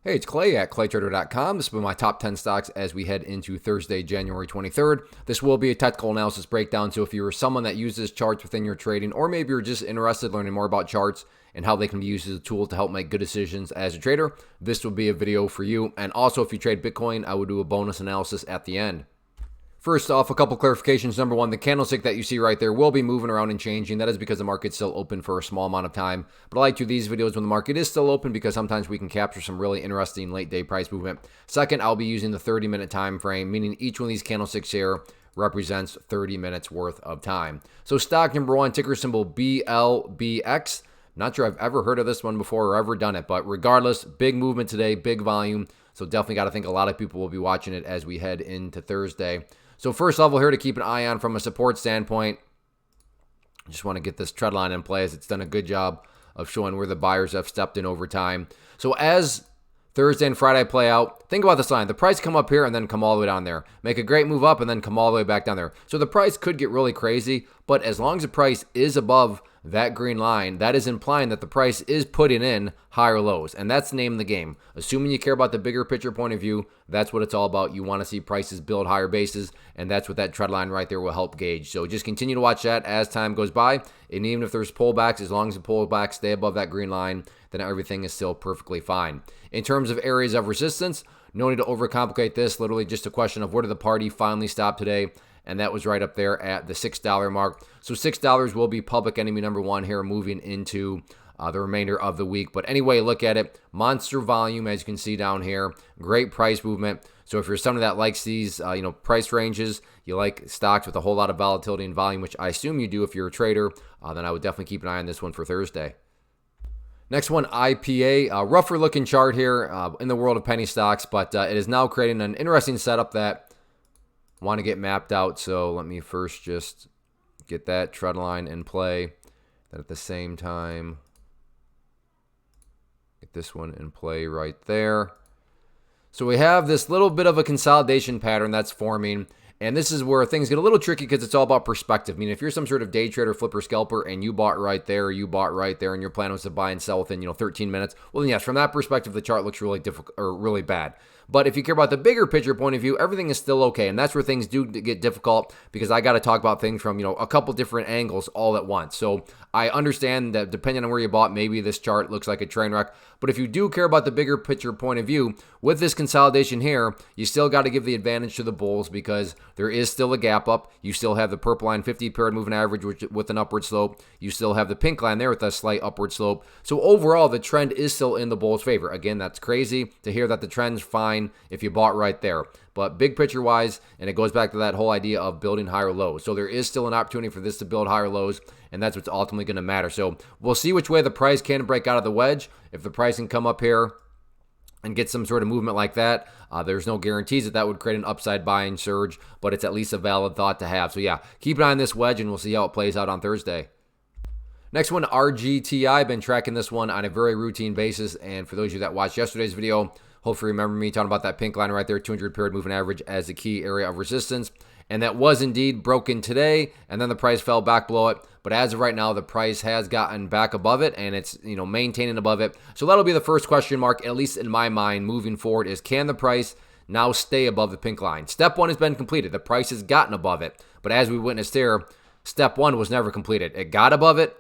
Hey, it's Clay at claytrader.com. This will be my top 10 stocks as we head into Thursday, January 23rd. This will be a technical analysis breakdown, so if you're someone that uses charts within your trading, or maybe you're just interested in learning more about charts and how they can be used as a tool to help make good decisions as a trader, this will be a video for you. And also, if you trade Bitcoin, I will do a bonus analysis at the end. First off, a couple clarifications. Number one, the candlestick that you see right there will be moving around and changing. That is because the market's still open for a small amount of time. But I like to do these videos when the market is still open because sometimes we can capture some really interesting late day price movement. Second, I'll be using the 30-minute time frame, meaning each one of these candlesticks here represents 30 minutes worth of time. So stock number one, ticker symbol BLBX. Not sure I've ever heard of this one before or ever done it, but regardless, big movement today, big volume. So definitely got to think a lot of people will be watching it as we head into Thursday. So first level here to keep an eye on from a support standpoint. Just want to get this trend line in play as it's done a good job of showing where the buyers have stepped in over time. So as Thursday and Friday play out, think about this line. The price come up here and then come all the way down there. Make a great move up and then come all the way back down there. So the price could get really crazy, but as long as the price is above that green line, that is implying that the price is putting in higher lows, and that's the name of the game. Assuming you care about the bigger picture point of view, that's what it's all about. You want to see prices build higher bases, and that's what that trend line right there will help gauge. So just continue to watch that as time goes by, and even if there's pullbacks, as long as the pullbacks stay above that green line, then everything is still perfectly fine. In terms of areas of resistance, no need to overcomplicate this. Literally just a question of where did the party finally stop today, and that was right up there at the $6 mark. So $6 will be public enemy number one here moving into the remainder of the week. But anyway, look at it. Monster volume, as you can see down here. Great price movement. So if you're someone that likes these price ranges, you like stocks with a whole lot of volatility and volume, which I assume you do if you're a trader, then I would definitely keep an eye on this one for Thursday. Next one, IPA. A rougher looking chart here in the world of penny stocks, but it is now creating an interesting setup that want to get mapped out. So let me first just get that trend line in play. Then at the same time, get this one in play right there. So we have this little bit of a consolidation pattern that's forming. And this is where things get a little tricky because it's all about perspective. I mean, if you're some sort of day trader, flipper, scalper, and you bought right there, or you bought right there, and your plan was to buy and sell within 13 minutes, well, then yes, from that perspective, the chart looks really difficult or really bad. But if you care about the bigger picture point of view, everything is still okay. And that's where things do get difficult because I got to talk about things from, a couple different angles all at once. So I understand that depending on where you bought, maybe this chart looks like a train wreck. But if you do care about the bigger picture point of view, with this consolidation here, you still got to give the advantage to the bulls because there is still a gap up. You still have the purple line 50-period moving average with an upward slope. You still have the pink line there with a slight upward slope. So overall, the trend is still in the bulls' favor. Again, that's crazy to hear that the trend's fine if you bought right there. But big picture wise, and it goes back to that whole idea of building higher lows. So there is still an opportunity for this to build higher lows, and that's what's ultimately going to matter. So we'll see which way the price can break out of the wedge. If the price can come up here and get some sort of movement like that, there's no guarantees that would create an upside buying surge, but it's at least a valid thought to have. So yeah, keep an eye on this wedge, and we'll see how it plays out on Thursday. Next one, RGTI. Been tracking this one on a very routine basis, and for those of you that watched yesterday's video, hopefully remember me talking about that pink line right there, 200-period moving average as the key area of resistance. And that was indeed broken today, and then the price fell back below it. But as of right now, the price has gotten back above it, and it's maintaining above it. So that'll be the first question mark, at least in my mind, moving forward, is can the price now stay above the pink line? Step one has been completed. The price has gotten above it. But as we witnessed here, step one was never completed. It got above it,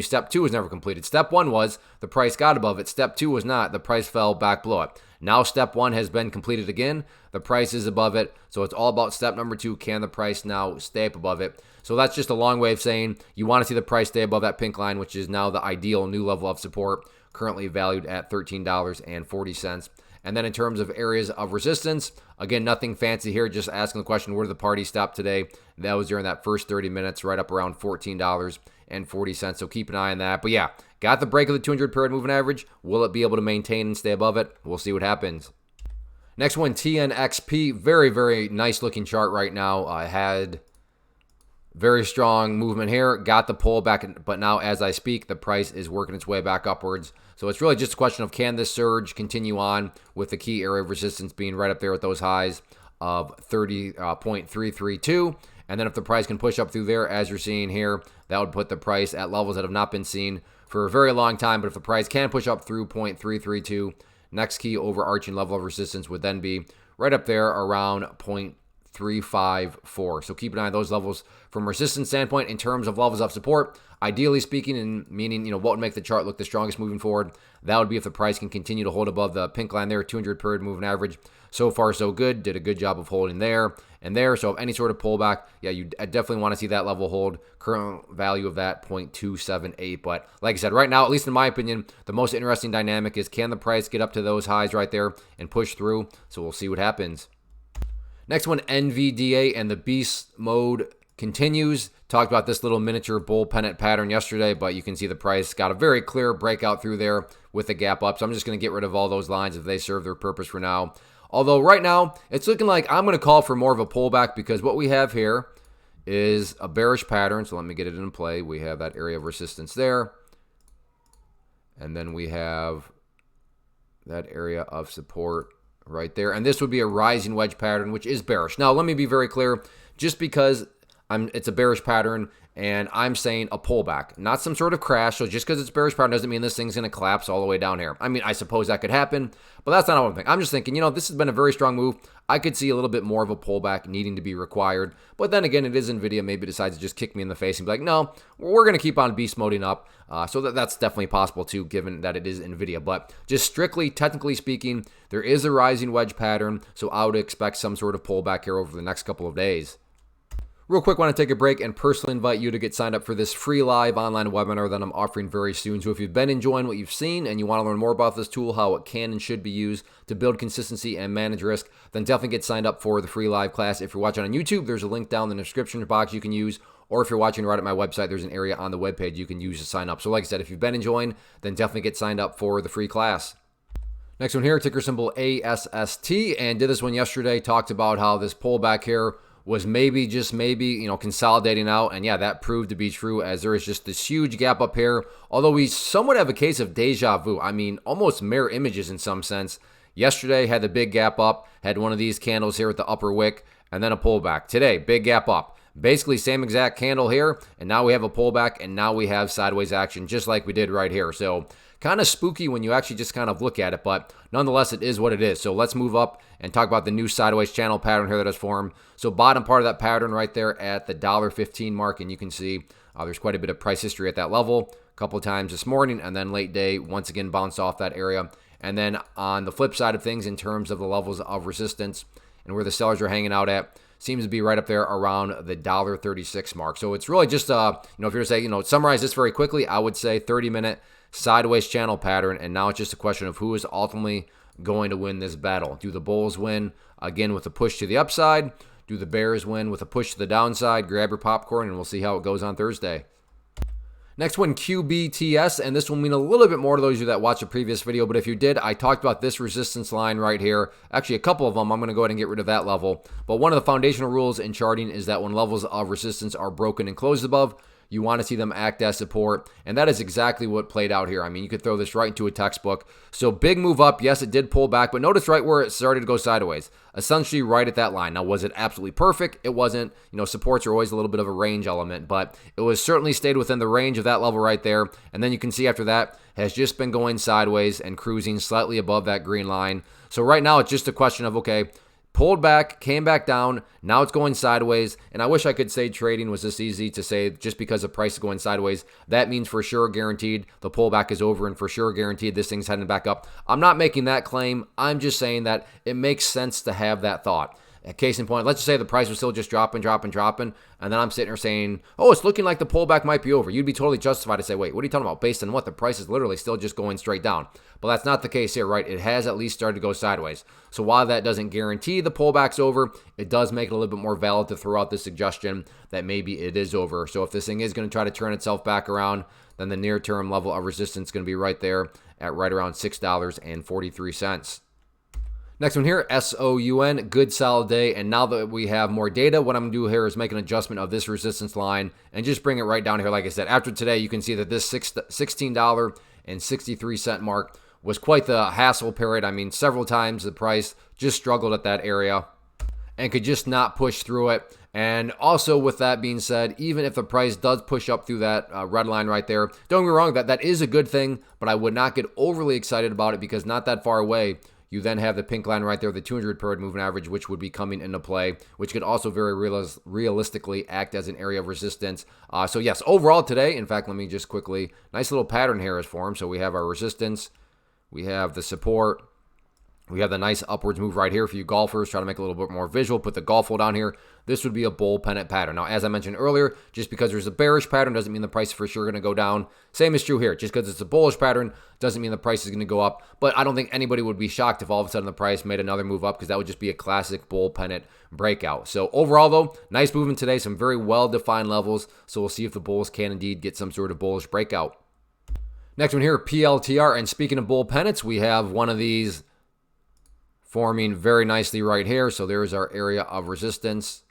step two was never completed. Step one was the price got above it. Step two was not. The price fell back below it. Now step one has been completed again. The price is above it. So it's all about step number two. Can the price now stay up above it? So that's just a long way of saying you want to see the price stay above that pink line, which is now the ideal new level of support, currently valued at $13.40. And then in terms of areas of resistance, again, nothing fancy here, just asking the question, where did the party stop today? That was during that first 30 minutes, right up around $14.40. So keep an eye on that. But yeah, got the break of the 200-period moving average. Will it be able to maintain and stay above it? We'll see what happens. Next one, TNXP. Very, very nice looking chart right now. Had very strong movement here. Got the pullback, but now as I speak, the price is working its way back upwards. So it's really just a question of can this surge continue on with the key area of resistance being right up there at those highs of 30.332. And then if the price can push up through there, as you're seeing here, that would put the price at levels that have not been seen for a very long time. But if the price can push up through 0.332, next key overarching level of resistance would then be right up there around 0.354. So keep an eye on those levels from a resistance standpoint in terms of levels of support. Ideally speaking, and meaning, what would make the chart look the strongest moving forward, that would be if the price can continue to hold above the pink line there, 200 period moving average. So far, so good. Did a good job of holding there and there. So if any sort of pullback, yeah, you definitely want to see that level hold. Current value of that 0.278. But like I said, right now, at least in my opinion, the most interesting dynamic is, can the price get up to those highs right there and push through? So we'll see what happens. Next one, NVDA and the beast mode continues. Talked about this little miniature bull pennant pattern yesterday, but you can see the price got a very clear breakout through there with the gap up. So I'm just going to get rid of all those lines if they serve their purpose for now. Although right now, it's looking like I'm going to call for more of a pullback, because what we have here is a bearish pattern. So let me get it in play. We have that area of resistance there. And then we have that area of support right there. And this would be a rising wedge pattern, which is bearish. Now, let me be very clear. Just because it's a bearish pattern and I'm saying a pullback, not some sort of crash. So just because it's a bearish pattern doesn't mean this thing's going to collapse all the way down here. I mean, I suppose that could happen, but that's not what I'm thinking. I'm just thinking, this has been a very strong move. I could see a little bit more of a pullback needing to be required. But then again, it is NVIDIA. Maybe it decides to just kick me in the face and be like, no, we're going to keep on beast moding up. So that's definitely possible too, given that it is NVIDIA. But just strictly, technically speaking, there is a rising wedge pattern. So I would expect some sort of pullback here over the next couple of days. Real quick, want to take a break and personally invite you to get signed up for this free live online webinar that I'm offering very soon. So if you've been enjoying what you've seen and you want to learn more about this tool, how it can and should be used to build consistency and manage risk, then definitely get signed up for the free live class. If you're watching on YouTube, there's a link down in the description box you can use. Or if you're watching right at my website, there's an area on the webpage you can use to sign up. So like I said, if you've been enjoying, then definitely get signed up for the free class. Next one here, ticker symbol ASST, and did this one yesterday. Talked about how this pullback here was maybe, just maybe, consolidating out. And yeah, that proved to be true, as there is just this huge gap up here. Although we somewhat have a case of deja vu. I mean, almost mirror images in some sense. Yesterday had the big gap up, had one of these candles here at the upper wick, and then a pullback. Today, big gap up. Basically same exact candle here, and now we have a pullback, and now we have sideways action just like we did right here. So kind of spooky when you actually just kind of look at it, but nonetheless, it is what it is. So let's move up and talk about the new sideways channel pattern here that has formed. So bottom part of that pattern right there at the $1.15 mark, and you can see there's quite a bit of price history at that level. A couple of times this morning, and then late day, once again, bounced off that area. And then on the flip side of things, in terms of the levels of resistance and where the sellers are hanging out at, seems to be right up there around the $1.36 mark. So it's really just, if you're to say, summarize this very quickly, I would say 30-minute sideways channel pattern. And now it's just a question of who is ultimately going to win this battle. Do the bulls win again with a push to the upside? Do the bears win with a push to the downside? Grab your popcorn and we'll see how it goes on Thursday. Next one, QBTS, and this will mean a little bit more to those of you that watched the previous video, but if you did, I talked about this resistance line right here. Actually, a couple of them, I'm going to go ahead and get rid of that level. But one of the foundational rules in charting is that when levels of resistance are broken and closed above, you want to see them act as support, and that is exactly what played out here. I mean, you could throw this right into a textbook. So big move up. Yes, it did pull back, but notice right where it started to go sideways, essentially right at that line. Now, was it absolutely perfect? It wasn't. Supports are always a little bit of a range element, but it was certainly stayed within the range of that level right there. And then you can see after that has just been going sideways and cruising slightly above that green line. So right now, it's just a question of, okay, pulled back, came back down, now it's going sideways, and I wish I could say trading was this easy to say just because the price is going sideways. That means for sure guaranteed the pullback is over and for sure guaranteed this thing's heading back up. I'm not making that claim. I'm just saying that it makes sense to have that thought. A case in point, let's just say the price was still just dropping, and then I'm sitting here saying, oh, it's looking like the pullback might be over. You'd be totally justified to say, wait, what are you talking about? Based on what? The price is literally still just going straight down. But that's not the case here, right? It has at least started to go sideways. So while that doesn't guarantee the pullback's over, it does make it a little bit more valid to throw out the suggestion that maybe it is over. So if this thing is going to try to turn itself back around, then the near-term level of resistance is going to be right there at right around $6.43. Next one here, SOUN, good solid day. And now that we have more data, what I'm going to do here is make an adjustment of this resistance line and just bring it right down here. Like I said, after today, you can see that this $16.63 mark was quite the hassle period. I mean, several times the price just struggled at that area. and could just not push through it. And also, with that being said, even if the price does push up through that red line right there, don't get me wrong, that is a good thing, but I would not get overly excited about it, because not that far away, you then have the pink line right there, the 200 period moving average, which would be coming into play, which could also very realistically act as an area of resistance. So yes, overall today, in fact, let me just quickly, nice little pattern here is formed. So we have our resistance, we have the support, we have the nice upwards move right here for you golfers. Try to make it a little bit more visual. Put the golf hole down here. This would be a bull pennant pattern. Now, as I mentioned earlier, just because there's a bearish pattern doesn't mean the price is for sure going to go down. Same is true here. Just because it's a bullish pattern doesn't mean the price is going to go up. But I don't think anybody would be shocked if all of a sudden the price made another move up, because that would just be a classic bull pennant breakout. So overall, though, nice movement today. Some very well-defined levels. So we'll see if the bulls can indeed get some sort of bullish breakout. Next one here, PLTR. And speaking of bull pennants, we have one of these forming very nicely right here. So there's our area of resistance.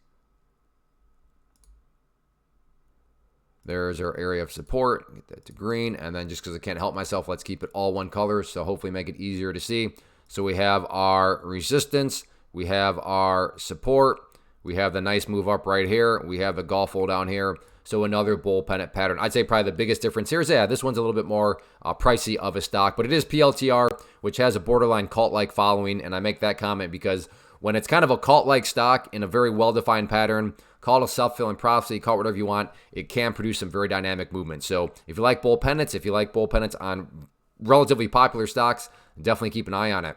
There's our area of support. Get that to green. And then just because I can't help myself, let's keep it all one color. So hopefully make it easier to see. So we have our resistance. We have our support. We have the nice move up right here. We have the golf hole down here. So another bull pennant pattern. I'd say probably the biggest difference here is, yeah, this one's a little bit more pricey of a stock, but it is PLTR, which has a borderline cult-like following. And I make that comment because when it's kind of a cult-like stock in a very well-defined pattern, call it a self-fulfilling prophecy, call it whatever you want, it can produce some very dynamic movement. So if you like bull pennants, on relatively popular stocks, definitely keep an eye on it.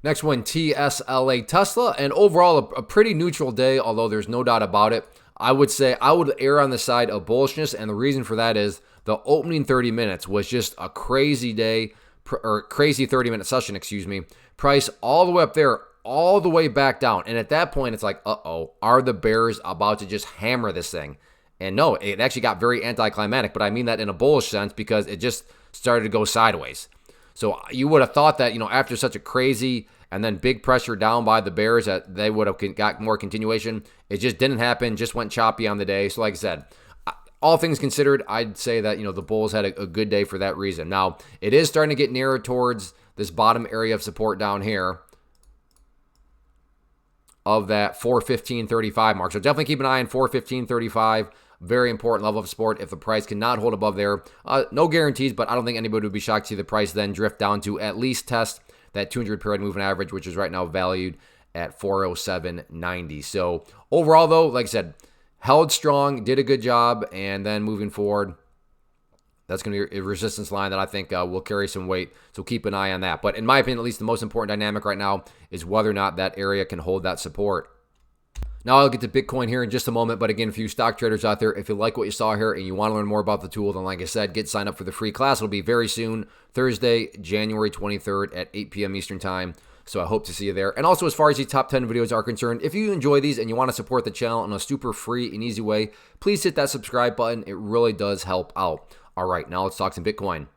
Next one, TSLA Tesla, and overall a pretty neutral day, although there's no doubt about it. I would say I would err on the side of bullishness, and the reason for that is the opening 30 minutes was just a crazy day, or crazy 30-minute session, excuse me. Price all the way up there, all the way back down. And at that point, it's like, uh-oh, are the bears about to just hammer this thing? And no, it actually got very anticlimactic, but I mean that in a bullish sense because it just started to go sideways. So you would have thought that, after such a crazy and then big pressure down by the bears that they would have got more continuation. It just didn't happen, just went choppy on the day. So like I said, all things considered, I'd say that, the bulls had a good day for that reason. Now, it is starting to get nearer towards this bottom area of support down here of that 415.35 mark. So definitely keep an eye on 415.35. Very important level of support. If the price cannot hold above there, no guarantees, but I don't think anybody would be shocked to see the price then drift down to at least test that 200 period moving average, which is right now valued at 407.90. So overall, though, like I said, held strong, did a good job, and then moving forward, that's going to be a resistance line that I think will carry some weight. So keep an eye on that. But in my opinion, at least the most important dynamic right now is whether or not that area can hold that support. Now I'll get to Bitcoin here in just a moment, but again, for you stock traders out there, if you like what you saw here and you want to learn more about the tool, then like I said, get signed up for the free class. It'll be very soon, Thursday, January 23rd at 8 p.m. Eastern Time. So I hope to see you there. And also, as far as these top 10 videos are concerned, if you enjoy these and you want to support the channel in a super free and easy way, please hit that subscribe button. It really does help out. All right, now let's talk some Bitcoin.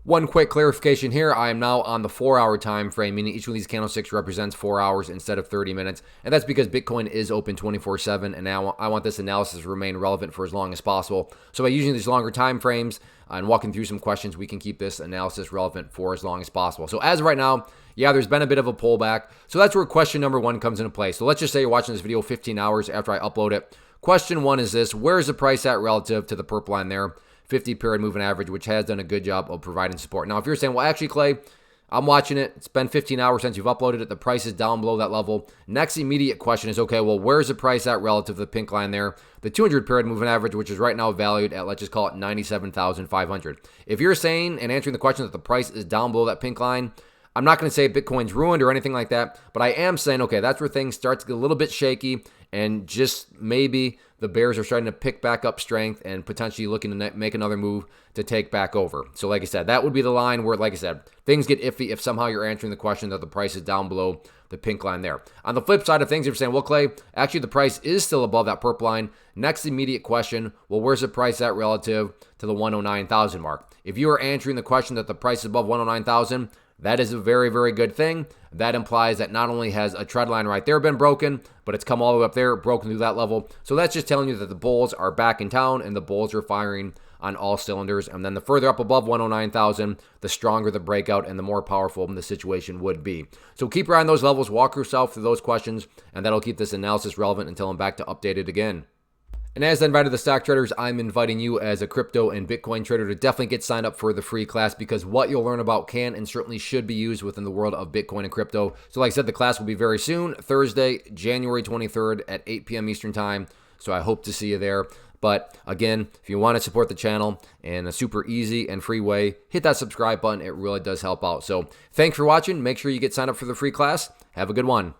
One quick clarification here. I am now on the 4-hour time frame, meaning each one of these candlesticks represents 4 hours instead of 30 minutes. And that's because Bitcoin is open 24/7, and now I want this analysis to remain relevant for as long as possible. So by using these longer time frames and walking through some questions, we can keep this analysis relevant for as long as possible. So as of right now, yeah, there's been a bit of a pullback. So that's where question number one comes into play. So let's just say you're watching this video 15 hours after I upload it. Question one is this: where is the price at relative to the purple line there? 50 period moving average, which has done a good job of providing support. Now, if you're saying, well, actually, Clay, I'm watching it. It's been 15 hours since you've uploaded it. The price is down below that level. Next immediate question is, okay, well, where's the price at relative to the pink line there? The 200 period moving average, which is right now valued at, let's just call it 97,500. If you're saying and answering the question that the price is down below that pink line, I'm not going to say Bitcoin's ruined or anything like that, but I am saying, okay, that's where things start to get a little bit shaky, and just maybe the bears are starting to pick back up strength and potentially looking to make another move to take back over. So like I said, that would be the line where, like I said, things get iffy if somehow you're answering the question that the price is down below the pink line there. On the flip side of things, if you're saying, well, Clay, actually the price is still above that purple line, next immediate question, well, where's the price at relative to the 109,000 mark? If you are answering the question that the price is above 109,000, that is a very, very good thing. That implies that not only has a trend line right there been broken, but it's come all the way up there, broken through that level. So that's just telling you that the bulls are back in town and the bulls are firing on all cylinders. And then the further up above 109,000, the stronger the breakout and the more powerful the situation would be. So keep your eye on those levels, walk yourself through those questions, and that'll keep this analysis relevant until I'm back to update it again. And as I invited the stock traders, I'm inviting you as a crypto and Bitcoin trader to definitely get signed up for the free class, because what you'll learn about can and certainly should be used within the world of Bitcoin and crypto. So like I said, the class will be very soon, Thursday, January 23rd at 8 p.m. Eastern time. So I hope to see you there. But again, if you want to support the channel in a super easy and free way, hit that subscribe button. It really does help out. So thanks for watching. Make sure you get signed up for the free class. Have a good one.